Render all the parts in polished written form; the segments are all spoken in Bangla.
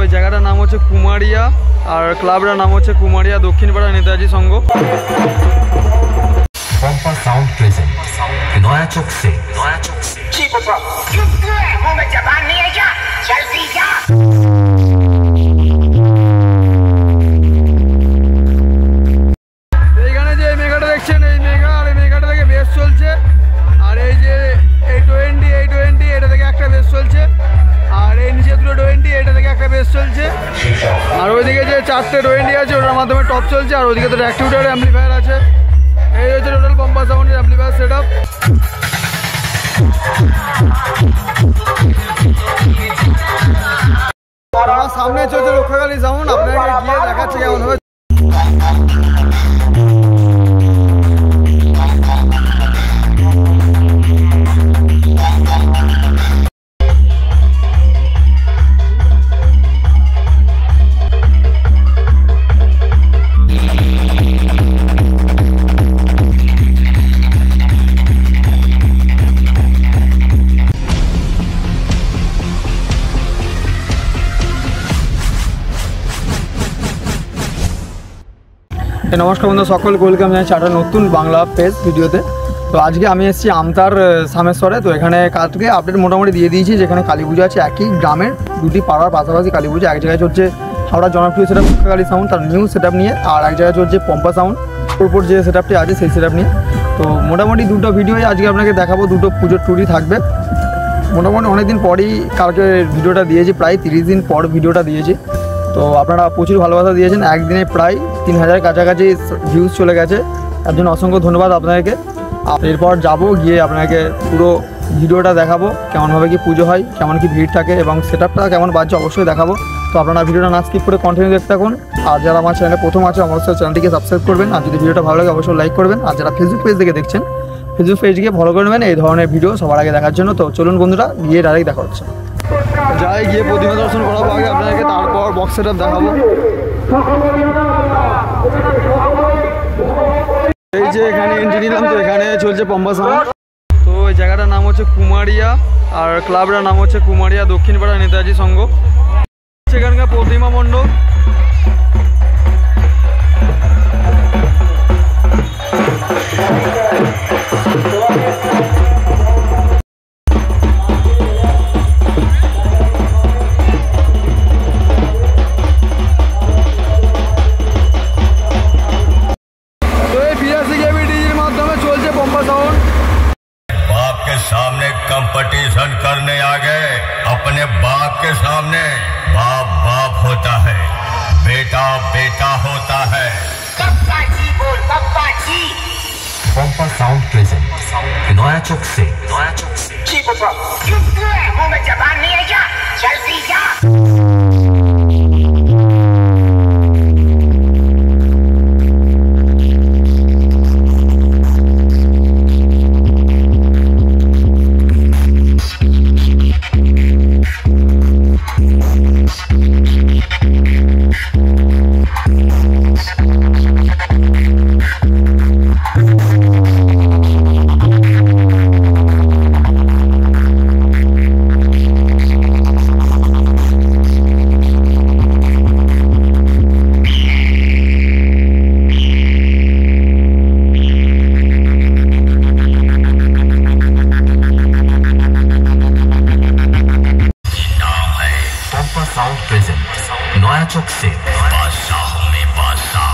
এই জায়গাটার নাম হচ্ছে কুমারিয়া আর ক্লাবটার নাম হচ্ছে কুমারিয়া দক্ষিণপাড়া নেতাজি সংঘ। পম্পা সাউন্ড প্রেজেন্ট নয়া চোখ সে এইখানে যে মেগাটা দেখছেন এই মেগা আর এই মেগাটা থেকে বেশ চলছে। আর এই যে এই 20 এটা থেকে একটা বেশ চলছে। আর এই নিচে দুটো 20 এটা থেকে একটা বেশ চলছে। আর ওইদিকে যে 4টে 20 আছে ওটার মাধ্যমে টপ চলছে। আর ওইদিকে তো অ্যাক্টিভেটার অ্যাম্পলিফায়ার আছে। এই হচ্ছে টোটাল পম্পা সাউন্ডের অ্যাম্পলিফায়ার সেট আপ। আমার সামনে চলছে রক্ষাকালী সাউন্ড, আপনাকে গিয়ে দেখাচ্ছে কেমন হবে। নমস্কার বন্ধু, সকল ওয়েলকাম জানাচ্ছি একটা নতুন বাংলা পেজ ভিডিওতে। তো আজকে আমি এসেছি আমতার সামেশ্বরে। তো এখানে কালকে আপডেট মোটামুটি দিয়ে দিয়েছি, যেখানে কালী পুজো আছে একই গ্রামের দুটি পাড়ার পাশাপাশি কালী পুজো। এক জায়গায় চলছে হাওড়ার জনপ্রিয় সেট আপ রক্ষাকালী সাউন্ড তার নিউ সেট আপ নিয়ে, আর এক জায়গায় চলছে পম্পা সাউন্ড ওপর যে সেট আপটি আছে সেই সেট আপ নিয়ে। তো মোটামুটি দুটো ভিডিওই আজকে আপনাকে দেখাবো, দুটো পুজোর ট্যুরই থাকবে। মোটামুটি অনেকদিন পরই কালকে ভিডিওটা দিয়েছি, প্রায় 30 দিন পর ভিডিওটা দিয়েছি। তো আপনারা প্রচুর ভালোবাসা দিয়েছেন, একদিনে প্রায় 3000 কাছাকাছি ভিউজ চলে গেছে, তার জন্য অসংখ্য ধন্যবাদ আপনাদেরকে। এরপর যাব গিয়ে আপনাকে পুরো ভিডিওটা দেখাবো, কেমনভাবে কি পুজো হয়, কেমন কি ভিড় থাকে এবং সেট আপটা কেমন বাজছে অবশ্যই দেখাবো। তো আপনারা ভিডিওটা না স্কিপ করে কন্টিনিউ দেখতে থাকুন। আর যারা আমার চ্যানেলে প্রথম আছে অবশ্যই চ্যানেলটিকে সাবস্ক্রাইব করবেন, আর যদি ভিডিওটা ভালো লাগে অবশ্যই লাইক করবেন। আর যারা ফেসবুক পেজ থেকে দেখছেন ফেসবুক পেজকে ফলো করে নেবেন এই ধরনের ভিডিও সবার আগে দেখার জন্য। তো চলুন বন্ধুরা গিয়ে ডাইরেক্ট দেখা হচ্ছে। যাই গিয়ে প্রতিমা দর্শন করাবো আগে আপনাদেরকে, তারপর বক্স সেট আপ দেখাবো। এই যে এখানে এন্ট্রি নিলাম, তো এখানে চলছে পম্পা সাউন্ড। তো এই জায়গাটার নাম হচ্ছে কুমারিয়া আর ক্লাবটার নাম হচ্ছে কুমারিয়া দক্ষিণপাড়া নেতাজি সংঘ। সেখানকার প্রতিমা মণ্ডপ। सामने कंपटीशन करने आ गए, अपने बाप के सामने बाप बाप होता है, बेटा बेटा होता है। पप्पा जी बोल पप्पा जी। पम्पा साउंड प्रेजेंट नया चोख से जी पप्पा। चुप क्यों है, मुंह में जबान नहीं है क्या? जल्दी जा। साउंड प्रेजेंट नया चोख से बादशाहों में बादशाह।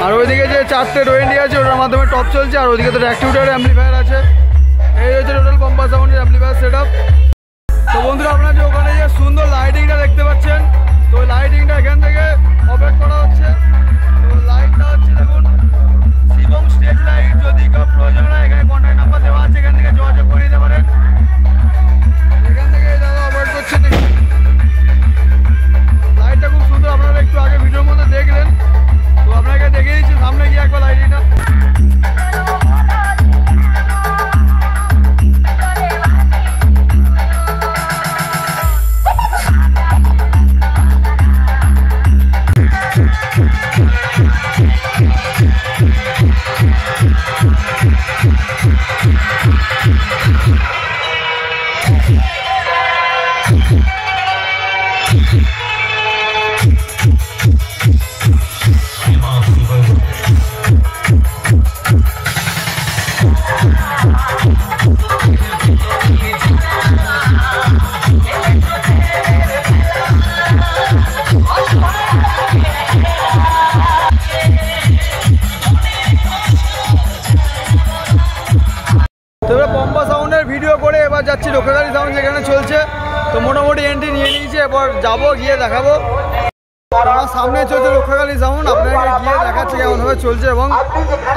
আর ওইদিকে যে 4টে টোয়েন্টি আছে ওটার মাধ্যমে টপ চলছে, আর ওইদিকে তো অ্যাক্টিভিটার অ্যাম্পলিফায়ার আছে। এই হচ্ছে টোটাল পাম্পার সাউন্ডের অ্যাম্পলিফায়ার সেট আপ। তো বন্ধুরা আপনারা যে ওখানে যে সুন্দর লাইটিংটা দেখতে পাচ্ছেন, তো ওই লাইটিংটা এখান থেকে অপারেট করা হচ্ছে। তো লাইটটা হচ্ছে দেখুন শিবম স্টেজ লাইট। যদি কেউ প্রয়োজন হয় এখানে কন্ট্যাক্ট নাম্বার দেওয়া আছে, এখান থেকে যোগাযোগ করে নিতে পারেন। এখান থেকে দাদা অপারেট করছে। লাইটটা খুব সুন্দর, আপনারা একটু আগে ভিডিওর মধ্যে দেখলেন, তো আপনাকে দেখিয়ে দিচ্ছি সামনে গিয়ে একবার লাইটিংটা। পম্পা সাউন্ডের ভিডিও করে এবার যাচ্ছি রক্ষাকালী সাউন্ড যেখানে চলছে। তো মোটামুটি এন্ট্রি নিয়ে নিয়েছে, এবার যাবো গিয়ে দেখাবো। আমার সামনে চলছে রক্ষাকালী সাউন্ড, আপনাকে গিয়ে দেখাচ্ছে কেমনভাবে চলছে, এবং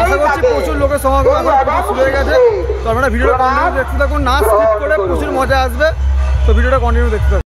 আশা করছি প্রচুর লোকের সমাগম এখন শুরু হয়ে গেছে। তো আপনারা ভিডিওটা কন্টিনিউ দেখতে থাকুন, না স্কিপ করে, প্রচুর মজা আসবে। তো ভিডিওটা কন্টিনিউ দেখতে থাকুন।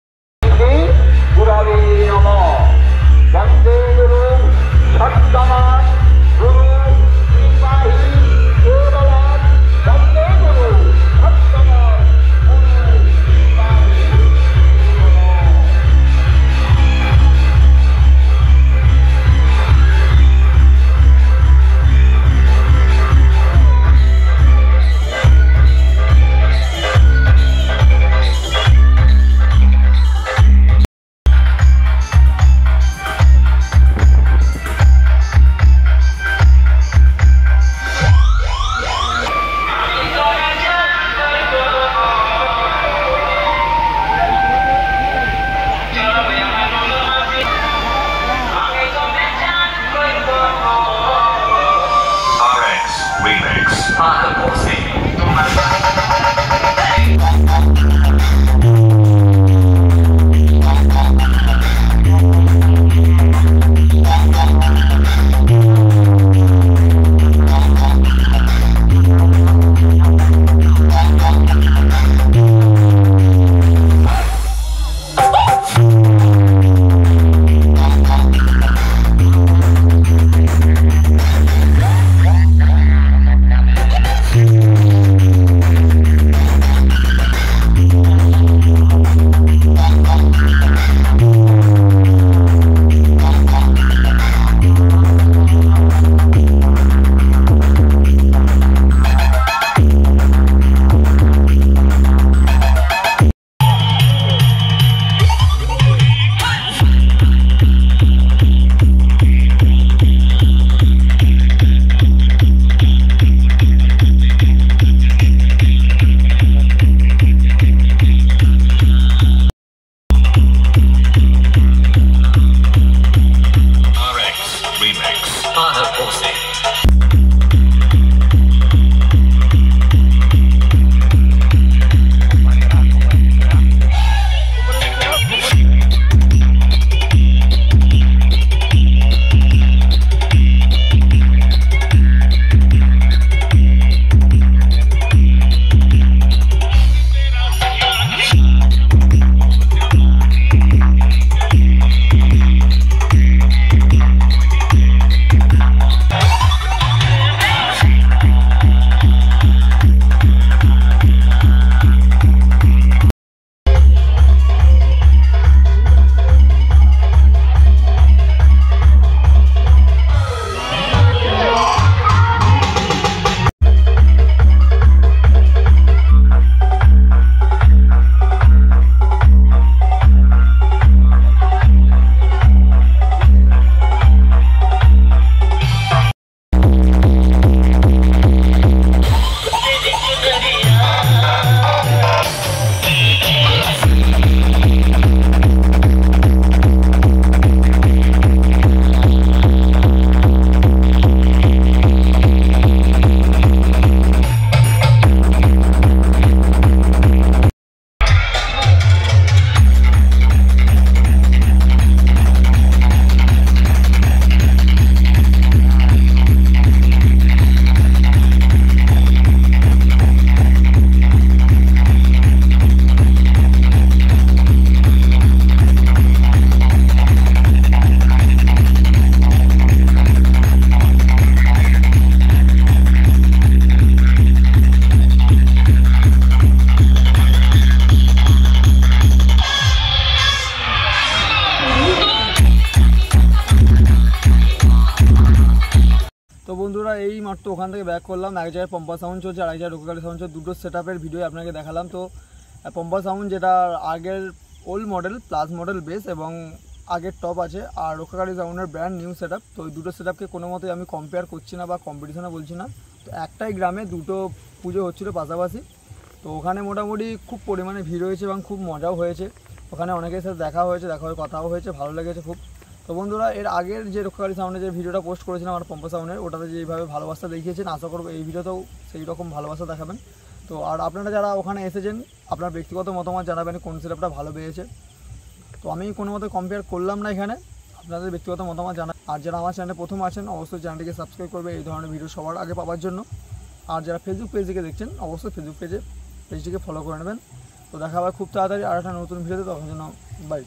বন্ধুরা এই মাত্র ওখান থেকে ব্যাক করলাম, এক জায়গায় পম্পা সাউন্ড চলছে আর এক জায়গায় রক্ষাকালী সাউন্ড চলছে, দুটো সেট আপের ভিডিও আপনাকে দেখালাম। তো পম্পা সাউন্ড যেটা আগের old model plus model base এবং আগের টপ আছে, আর রক্ষাকালী সাউন্ডের ব্র্যান্ড নিউ সেট আপ। তো ওই দুটো সেট আপকে কোনো মতেই আমি কম্পেয়ার করছি না বা কম্পিটিশনে বলছি না। তো একটাই গ্রামে দুটো পুজো হচ্ছিলো পাশাপাশি, তো ওখানে মোটামুটি খুব পরিমাণে ভিড় হয়েছে এবং খুব মজাও হয়েছে। ওখানে অনেকের সাথে দেখা হয়েছে, কথাও হয়েছে, ভালো লেগেছে খুব। তো বন্ধুরা এর আগের যে রক্ষাকালী সাউন্ডের যে ভিডিওটা পোস্ট করেছিলাম আমার পম্পা সাউন্ডের, ওটাতে যেভাবে ভালোবাসা দেখিয়েছেন, আশা করবো এই ভিডিওতেও সেই রকম ভালোবাসা দেখাবেন। তো আর আপনারা যারা ওখানে এসেছেন আপনার ব্যক্তিগত মতামত জানাবেন কোন সেটআপটা ভালো পেয়েছে। তো আমি কোনো মতে কম্পেয়ার করলাম না এখানে, আপনাদের ব্যক্তিগত মতামত জানা। আর যারা আমার চ্যানেলে প্রথম আছেন অবশ্যই চ্যানেলটিকে সাবস্ক্রাইব করবে এই ধরনের ভিডিও সবার আগে পাওয়ার জন্য। আর যারা ফেসবুক পেজ থেকে দেখছেন অবশ্যই ফেসবুক পেজটিকে ফলো করে নেবেন। তো দেখা হবে খুব তাড়াতাড়ি আর একটা নতুন ভিডিওতে, তখন জন্য বাই।